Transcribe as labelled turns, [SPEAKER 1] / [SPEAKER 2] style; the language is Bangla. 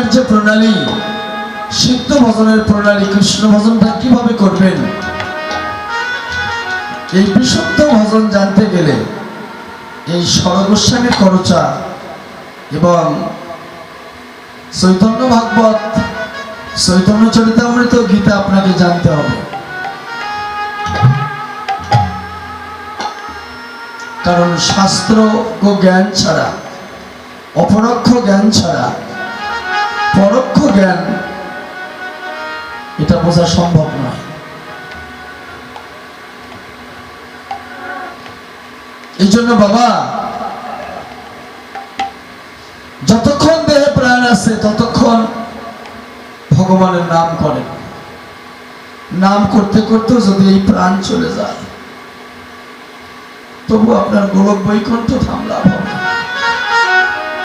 [SPEAKER 1] ভজনের যে প্রণালী, সিদ্ধ ভজনের প্রণালী, কৃষ্ণ ভজনটা কিভাবে করবেন, এই বিশুদ্ধ ভজন জানতে গেলে এই সরগোস্বামী খরচা এবং চৈতন্য ভাগবত, চৈতন্য চরিতামৃত, গীতা আপনাকে জানতে হবে। কারণ শাস্ত্র ও জ্ঞান ছাড়া, অপরোক্ষ জ্ঞান ছাড়া পরোক্ষ জ্ঞান এটা বোঝা সম্ভব নয়। এই জন্য বাবা, যতক্ষণ দেহে প্রাণ আছে ততক্ষণ ভগবানের নাম করেন। নাম করতে করতে যদি এই প্রাণ চলে যায়, তবু আপনার গোলক বৈকুণ্ঠ থামল